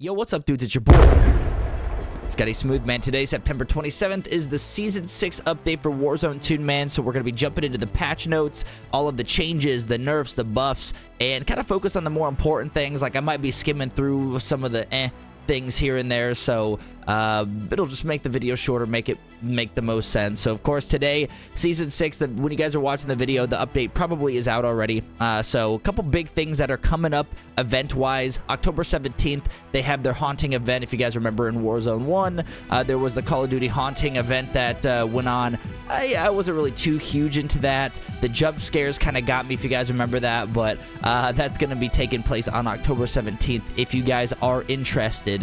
Yo, what's up, dudes? It's your boy, Scotty Smooth, man. Today, September 27th, is the Season 6 update for Warzone 2, man. So we're going to be jumping into the patch notes, all of the changes, the nerfs, the buffs, and kind of focus on the more important things. Like, I might be skimming through some of the things here and there, so it'll just make the video shorter, make the most sense. So of course today, Season 6, when you guys are watching the video, the update probably is out already. So a couple big things that are coming up event-wise. October 17th, they have their haunting event. If you guys remember in Warzone 1, there was the Call of Duty haunting event that went on. I wasn't really too huge into that. The jump scares kind of got me, if you guys remember that, but that's going to be taking place on October 17th if you guys are interested.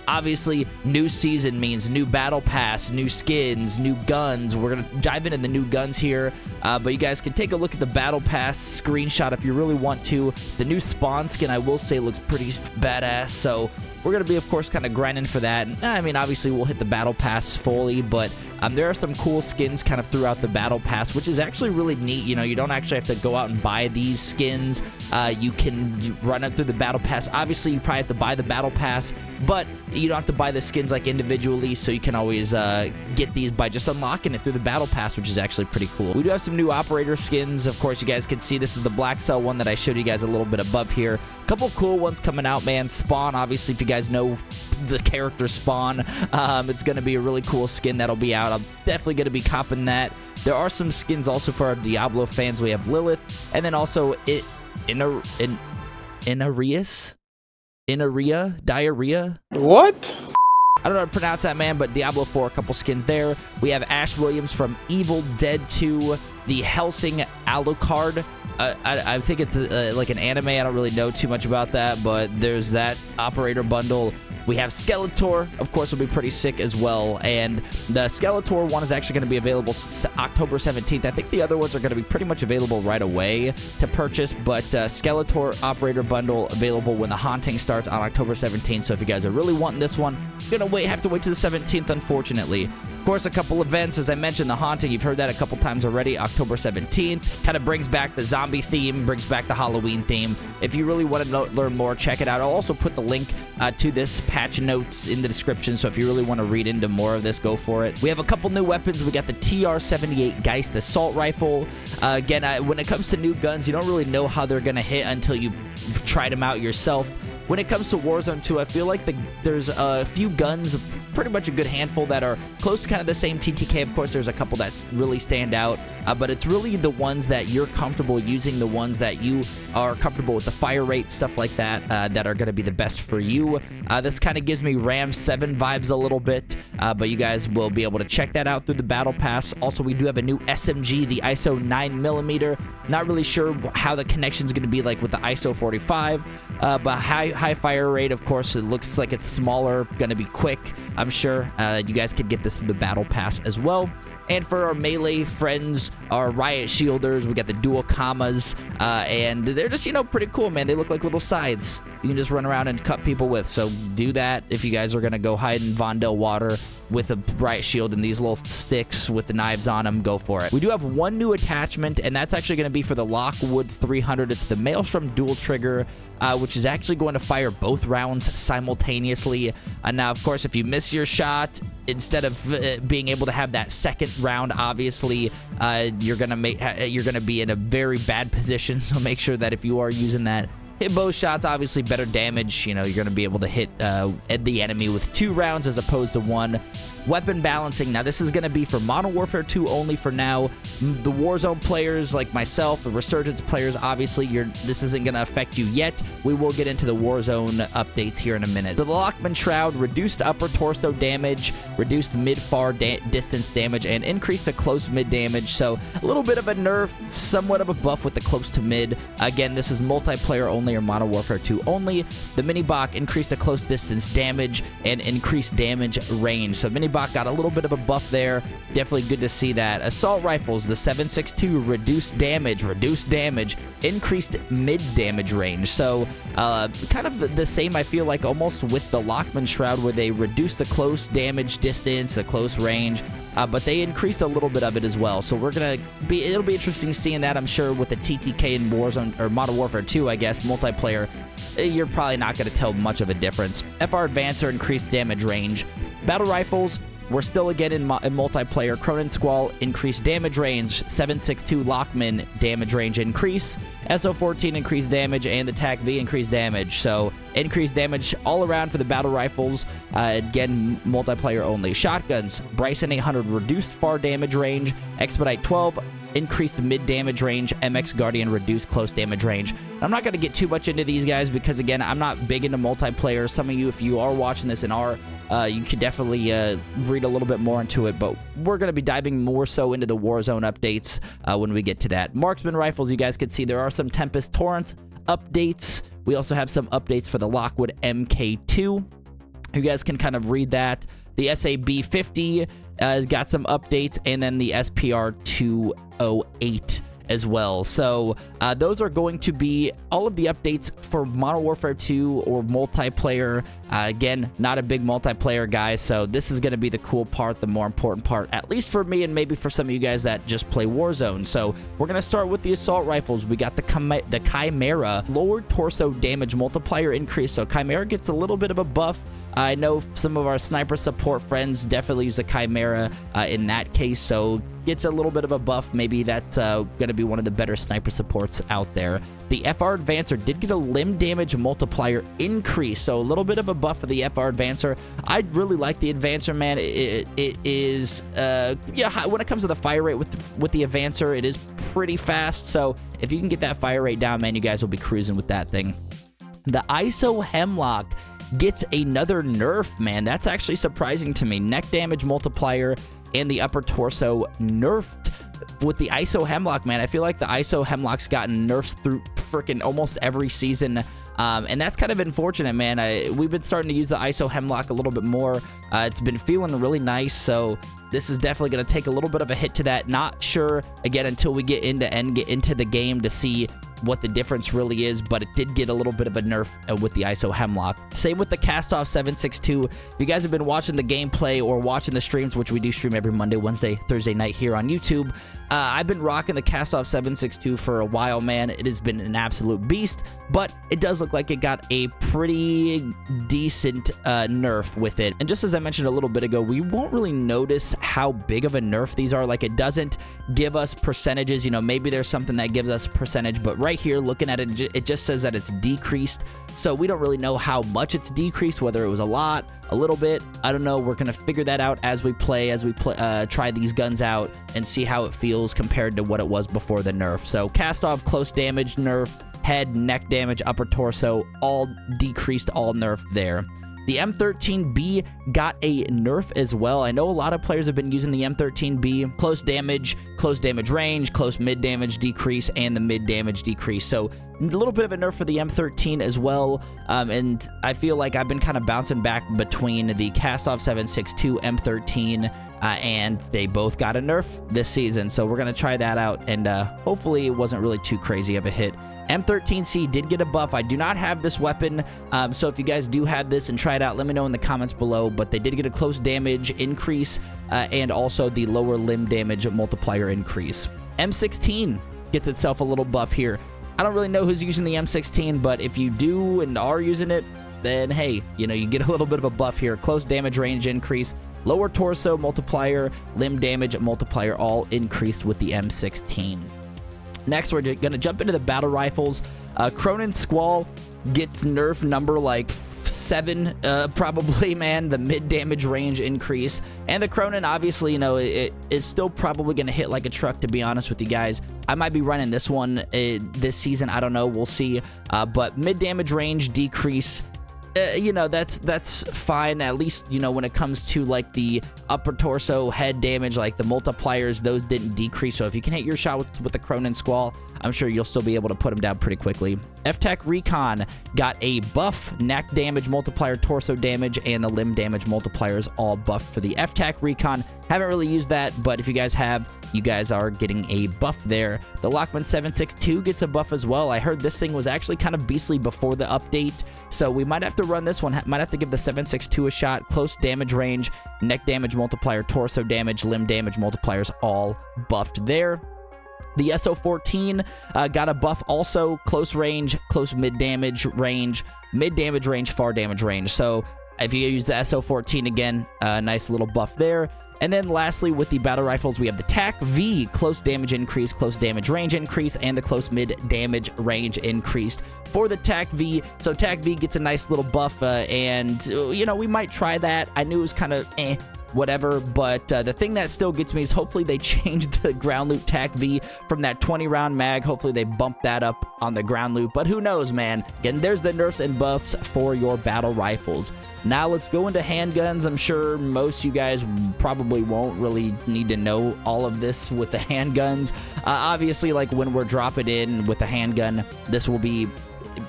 Obviously, new season means new battle pass, new skins, new guns. We're going to dive into the new guns here, but you guys can take a look at the battle pass screenshot if you really want to. The new spawn skin, I will say, looks pretty badass, so we're going to be, of course, kind of grinding for that. I mean, obviously, we'll hit the battle pass fully, but there are some cool skins kind of throughout the battle pass, which is actually really neat. You know, you don't actually have to go out and buy these skins. You can run it through the battle pass. Obviously, you probably have to buy the battle pass, but you don't have to buy the skins like individually, so you can always get these by just unlocking it through the battle pass, which is actually pretty cool. We do have some new operator skins. Of course, you guys can see this is the black cell one that I showed you guys a little bit above here. A couple cool ones coming out, man. Spawn, obviously, if you guys know the character Spawn, it's going to be a really cool skin that'll be out. I'm definitely going to be copping that. There are some skins also for our Diablo fans. We have Lilith, and then also Diarrhea. What? I don't know how to pronounce that, man, but Diablo 4, a couple skins there. We have Ash Williams from Evil Dead 2, the Helsing Alucard. I think it's like an anime. I don't really know too much about that, but there's that operator bundle. We have Skeletor, of course, will be pretty sick as well, and the Skeletor one is actually going to be available October 17th. I think the other ones are going to be pretty much available right away to purchase, but Skeletor operator bundle available when the haunting starts on October 17th, so if you guys are really wanting this one, you're going to have to wait to the 17th, unfortunately. Of course, a couple events, as I mentioned, the haunting, you've heard that a couple times already. October 17th kind of brings back the zombie theme, brings back the Halloween theme. If you really want to learn more, check it out. I'll also put the link to this patch notes in the description, so if you really want to read into more of this, go for it. We have a couple new weapons. We got the TR-78 Geist Assault Rifle. Again, when it comes to new guns, you don't really know how they're going to hit until you've tried them out yourself. When it comes to Warzone 2, I feel like there's a few guns, pretty much a good handful, that are close to kind of the same TTK. Of course, there's a couple that really stand out, but it's really the ones that you're comfortable using, the ones that you are comfortable with the fire rate, stuff like that, that are going to be the best for you. This kind of gives me Ram 7 vibes a little bit, but you guys will be able to check that out through the Battle Pass. Also, we do have a new SMG, the ISO 9mm. Not really sure how the connection is going to be like with the ISO 45, but high fire rate, of course. It looks like it's smaller, going to be quick. I'm sure you guys could get this in the Battle Pass as well. And for our melee friends, our riot shielders, we got the dual commas, and they're just, you know, pretty cool, man. They look like little scythes you can just run around and cut people with. So do that if you guys are going to go hide in Vondel water with a riot shield and these little sticks with the knives on them. Go for it. We do have one new attachment, and that's actually going to be for the Lockwood 300. It's the Maelstrom dual trigger, which is actually going to fire both rounds simultaneously. Now, of course, if you miss your shot, instead of being able to have that second round, obviously, you're gonna be in a very bad position. So make sure that if you are using that, hit both shots. Obviously, better damage. You know, you're going to be able to hit the enemy with 2 rounds as opposed to 1. Weapon balancing. Now, this is going to be for Modern Warfare 2 only for now. The Warzone players like myself, the Resurgence players, obviously, this isn't going to affect you yet. We will get into the Warzone updates here in a minute. The Lockman Shroud, reduced upper torso damage, reduced mid-far distance damage, and increased to close mid damage. So, a little bit of a nerf, somewhat of a buff with the close to mid. Again, this is multiplayer only or Modern Warfare 2 only. The Mini-Bach increased the close distance damage and increased damage range. So, Mini-Bach got a little bit of a buff there. Definitely good to see that. Assault rifles, the 7.62, reduced damage, increased mid damage range. So kind of the same, I feel like, almost with the Lockman Shroud, where they reduce the close damage distance, the close range, but they increased a little bit of it as well. So it'll be interesting seeing that, I'm sure, with the TTK and Warzone, or Modern Warfare 2, I guess, multiplayer. You're probably not going to tell much of a difference. FR Advancer increased damage range. Battle rifles, we're still again in multiplayer. Cronin Squall increased damage range. 7.62 Lockman damage range increase. SO14 increased damage, and the TAC-V increased damage. So increased damage all around for the battle rifles. Again, multiplayer only. Shotguns, Bryson 800 reduced far damage range. Expedite 12 increased mid damage range. MX Guardian reduced close damage range. I'm not going to get too much into these guys because, again, I'm not big into multiplayer. Some of you, if you are watching this and are, you could definitely read a little bit more into it, but we're going to be diving more so into the Warzone updates when we get to that. Marksman rifles, you guys can see there are some Tempest Torrent updates. We also have some updates for the Lockwood MK2. You guys can kind of read that. The SAB-50 has got some updates, and then the SPR-208 as well. So those are going to be all of the updates for Modern Warfare 2 or multiplayer. Again, not a big multiplayer guy, so this is going to be the cool part, the more important part, at least for me and maybe for some of you guys that just play Warzone. So we're going to start with the assault rifles. We got the Chimera, lower torso damage multiplier increase. So Chimera gets a little bit of a buff. I know some of our sniper support friends definitely use a Chimera in that case, so gets a little bit of a buff. Maybe that's going to be one of the better sniper supports out there. The FR Advancer did get a limb damage multiplier increase, so a little bit of a buff for the FR Advancer. I really like the Advancer, man. It is, yeah, when it comes to the fire rate with the Advancer, it is pretty fast, so if you can get that fire rate down, man, you guys will be cruising with that thing. The ISO Hemlock gets another nerf, man. That's actually surprising to me. Neck damage multiplier and the upper torso nerfed with the ISO Hemlock, man. I feel like the ISO Hemlock's gotten nerfs through freaking almost every season, and that's kind of unfortunate, man. We've been starting to use the ISO Hemlock a little bit more. It's been feeling really nice, so this is definitely going to take a little bit of a hit to that. Not sure, again, until we get into the game to see what the difference really is, but it did get a little bit of a nerf with the ISO Hemlock. Same with the Cast-Off 7.62. If you guys have been watching the gameplay or watching the streams, which we do stream every Monday, Wednesday, Thursday night here on YouTube, I've been rocking the Cast-Off 7.62 for a while, man. It has been an absolute beast, but it does look like it got a pretty decent nerf with it. And just as I mentioned a little bit ago, we won't really notice how big of a nerf these are. Like, it doesn't give us percentages. You know, maybe there's something that gives us a percentage, but right here, looking at it, it just says that it's decreased. So we don't really know how much it's decreased, whether it was a lot, a little bit. I don't know. We're going to figure that out as we try these guns out and see how it feels compared to what it was before the nerf. So Cast-Off, close damage, nerf, head, neck damage, upper torso, all decreased, all nerfed there. The M13B got a nerf as well. I know a lot of players have been using the M13B. Close damage range, close mid damage decrease, and the mid damage decrease. So a little bit of a nerf for the M13 as well. And I feel like I've been kind of bouncing back between the Cast-Off 7.62, M13, and they both got a nerf this season. So we're going to try that out, and hopefully it wasn't really too crazy of a hit. M13C did get a buff. I do not have this weapon, so if you guys do have this and try it out, let me know in the comments below, but they did get a close damage increase and also the lower limb damage multiplier increase. M16 gets itself a little buff here. I don't really know who's using the M16, but if you do and are using it, then hey, you know, you get a little bit of a buff here. Close damage range increase, lower torso multiplier, limb damage multiplier, all increased with the M16. Next, we're going to jump into the battle rifles. Cronin Squall gets nerf number like 7, probably, man. The mid damage range increase. And the Cronin, obviously, you know, it is still probably going to hit like a truck, to be honest with you guys. I might be running this one this season. I don't know. We'll see. But mid damage range decrease. You know, that's fine. At least, you know, when it comes to like the upper torso head damage, like the multipliers, those didn't decrease. So if you can hit your shot with the Cronin Squall, I'm sure you'll still be able to put them down pretty quickly. F-Tech Recon got a buff, neck damage multiplier, torso damage, and the limb damage multipliers all buffed for the F-Tech Recon. Haven't really used that, but if you guys have, you guys are getting a buff there. The Lockman 762 gets a buff as well. I heard this thing was actually kind of beastly before the update, so we might have to run this one. Might have to give the 762 a shot. Close damage range, neck damage multiplier, torso damage, limb damage multipliers all buffed there. The SO14 got a buff also. Close range, close mid damage range, far damage range. So if you use the SO14 again, nice little buff there. And then lastly, with the battle rifles, we have the TAC V, close damage increase, close damage range increase, and the close mid damage range increased for the TAC V. So TAC V gets a nice little buff, and, you know, we might try that. I knew it was kind of whatever, but the thing that still gets me is hopefully they changed the ground loot TAC V from that 20-round mag. Hopefully they bump that up on the ground loot, but who knows, man. Again, there's the nerfs and buffs for your battle rifles. Now let's go into handguns. I'm sure most of you guys probably won't really need to know all of this with the handguns. Obviously, like when we're dropping in with the handgun, this will be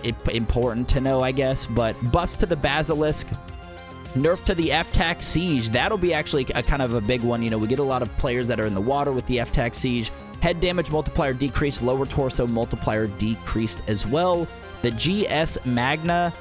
important to know, I guess, but buffs to the Basilisk, nerf to the F-Tac Siege. That'll be actually a kind of a big one. You know, we get a lot of players that are in the water with the F-Tac Siege. Head damage multiplier decreased, lower torso multiplier decreased as well. The GS Magna,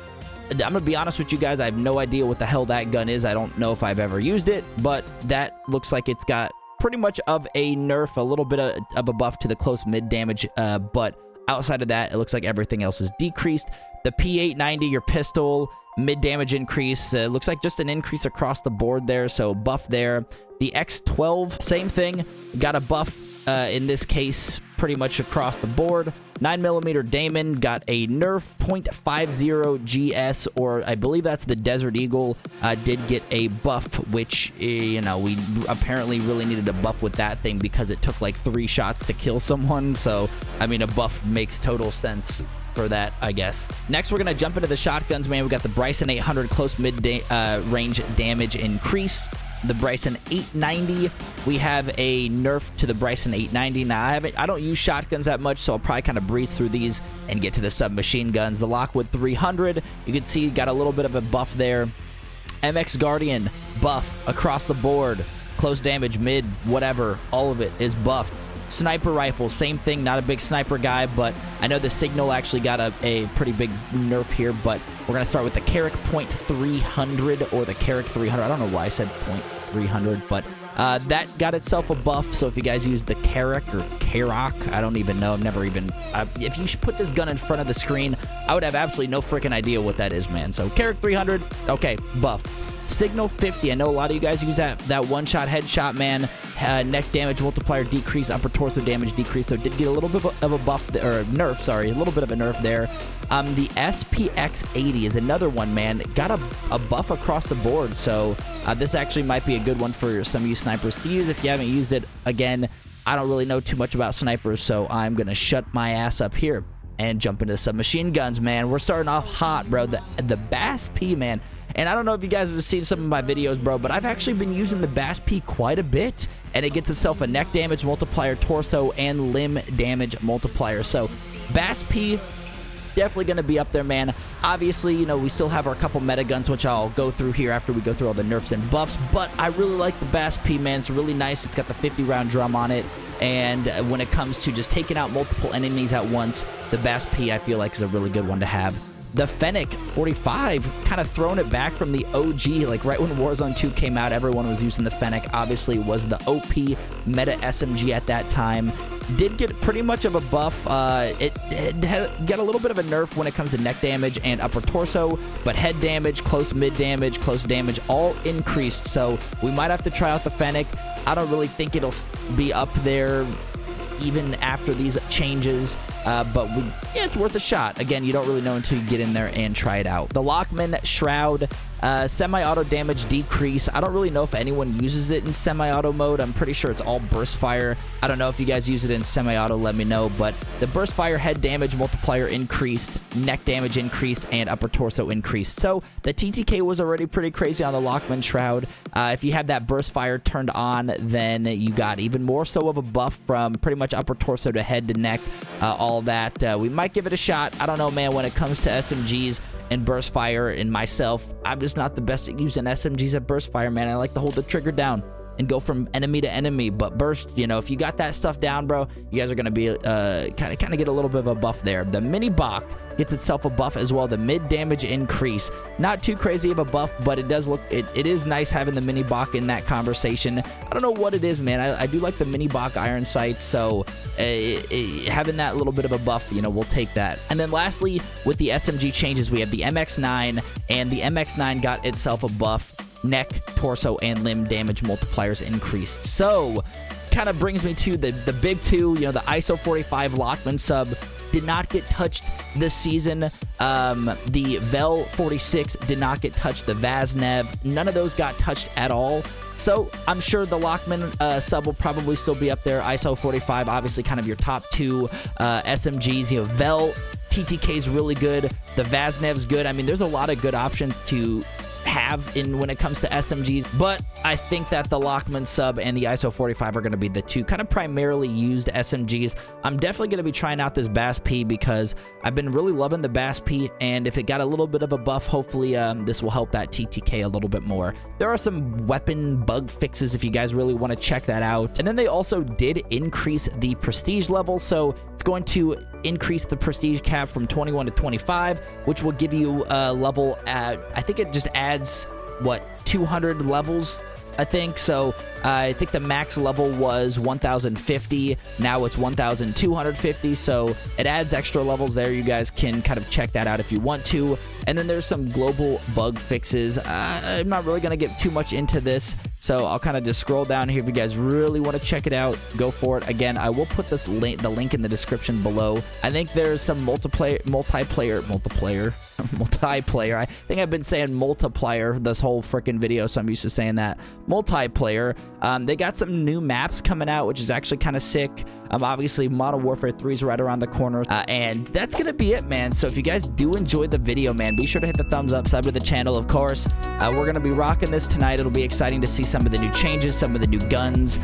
I'm going to be honest with you guys, I have no idea what the hell that gun is. I don't know if I've ever used it, but that looks like it's got pretty much of a nerf, a little bit of a buff to the close mid damage, but outside of that, it looks like everything else is decreased. The P890, your pistol, mid damage increase, looks like just an increase across the board there, so buff there. The X12, same thing, got a buff in this case pretty much across the board. 9mm Damon got a nerf. .50 GS, or I believe that's the Desert Eagle, did get a buff, which, you know, we apparently really needed a buff with that thing because it took like 3 shots to kill someone. So, I mean, a buff makes total sense for that, I guess. Next, we're going to jump into the shotguns, man. We got the Bryson 800 close mid-range damage increase. The Bryson 890, we have a nerf to the Bryson 890. Now, I don't use shotguns that much, so I'll probably kind of breeze through these and get to the submachine guns. The Lockwood 300, you can see got a little bit of a buff there. MX Guardian, buff across the board. Close damage, mid, whatever, all of it is buffed. Sniper rifle, same thing, not a big sniper guy, but I know the Signal actually got a pretty big nerf here, but we're going to start with the Carrick .300 or the Carrick 300. I don't know why I said .300, but that got itself a buff, so if you guys use the Carrick or Carrock, I don't even know, I've never even, if you should put this gun in front of the screen, I would have absolutely no freaking idea what that is, man. So Carrick 300, okay, buff. Signal 50, I know a lot of you guys use that one-shot headshot, man. Neck damage multiplier decrease, upper torso damage decrease, so it did get a little bit of a buff, or nerf, sorry, a little bit of a nerf there. The SPX80 is another one, man. Got a buff across the board, so this actually might be a good one for some of you snipers to use if you haven't used it. Again, I don't really know too much about snipers, so I'm going to shut my ass up here and jump into submachine guns, man. We're starting off hot, bro. The Bass P, man. And I don't know if you guys have seen some of my videos, bro, but I've actually been using the Bass P quite a bit, and it gets itself a neck damage multiplier, torso, and limb damage multiplier. So Bass P, definitely going to be up there, man. Obviously, you know, we still have our couple meta guns, which I'll go through here after we go through all the nerfs and buffs, but I really like the Bass P, man. It's really nice. It's got the 50-round drum on it, and when it comes to just taking out multiple enemies at once, the Bass P, I feel like, is a really good one to have. The Fennec 45, kind of throwing it back from the OG, like right when Warzone 2 came out, everyone was using the Fennec. Obviously, it was the OP meta SMG at that time. Did get pretty much of a buff. It got a little bit of a nerf when it comes to neck damage and upper torso, but head damage, close mid damage, close damage, all increased. So we might have to try out the Fennec. I don't really think it'll be up there even after these changes, but yeah, it's worth a shot. Again, you don't really know until you get in there and try it out. The Lockman Shroud Semi-auto damage decrease. I don't really know if anyone uses it in semi-auto mode. I'm pretty sure it's all burst fire. I don't know if you guys use it in semi-auto, let me know. But the burst fire head damage multiplier increased, neck damage increased, and upper torso increased. So the TTK was already pretty crazy on the Lockman Shroud. If you have that burst fire turned on, then you got even more so of a buff from pretty much upper torso to head to neck, all that. We might give it a shot. I don't know, man. When it comes to SMGs and burst fire and myself, I'm just not the best at using SMGs at burst fire, man. I like to hold the trigger down and go from enemy to enemy. But burst, you know, if you got that stuff down, bro, you guys are gonna be kind of get a little bit of a buff there. The mini Bach gets itself a buff as well. The mid damage increase, not too crazy of a buff, but it does look, it is nice having the mini Bach in that conversation. I don't know what it is, man. I do like the mini Bach iron sights, so having that little bit of a buff, you know, we'll take that. And then lastly, with the SMG changes, we have the MX9, and the MX9 got itself a buff. Neck, torso, and limb damage multipliers increased. So, kind of brings me to the big two. You know, the ISO 45 Lockman sub did not get touched this season. The Vel 46 did not get touched. The Vaznev, none of those got touched at all. So, I'm sure the Lockman sub will probably still be up there. ISO 45, obviously kind of your top two SMGs. You know, Vel, TTK is really good. The Vaznev's good. I mean, there's a lot of good options to have in when it comes to SMGs, but I think that the Lockman sub and the ISO 45 are going to be the two kind of primarily used SMGs. I'm definitely going to be trying out this Bass P because I've been really loving the Bass P, and if it got a little bit of a buff, hopefully this will help that TTK a little bit more. There are some weapon bug fixes if you guys really want to check that out. And then they also did increase the prestige level, so it's going to increase the prestige cap from 21 to 25, which will give you a level at, I think it just adds, what, 200 levels, I think. So I think the max level was 1050. Now it's 1250. So it adds extra levels there. You guys can kind of check that out if you want to. And then there's some global bug fixes. I'm not really going to get too much into this, so I'll kind of just scroll down here. If you guys really want to check it out, go for it. Again, I will put this the link in the description below. I think there's some multiplayer. I think I've been saying multiplier this whole freaking video, so I'm used to saying that. Multiplayer. They got some new maps coming out, which is actually kind of sick. Obviously, Modern Warfare 3 is right around the corner, and that's gonna be it, man. So if you guys do enjoy the video, man, be sure to hit the thumbs up, sub to the channel, of course. We're gonna be rocking this tonight. It'll be exciting to see some of the new changes, some of the new guns,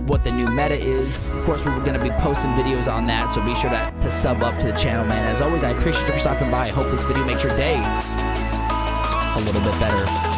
what the new meta is. Of course, we're gonna be posting videos on that, so be sure to sub up to the channel, man. As always, I appreciate you for stopping by. I hope this video makes your day a little bit better.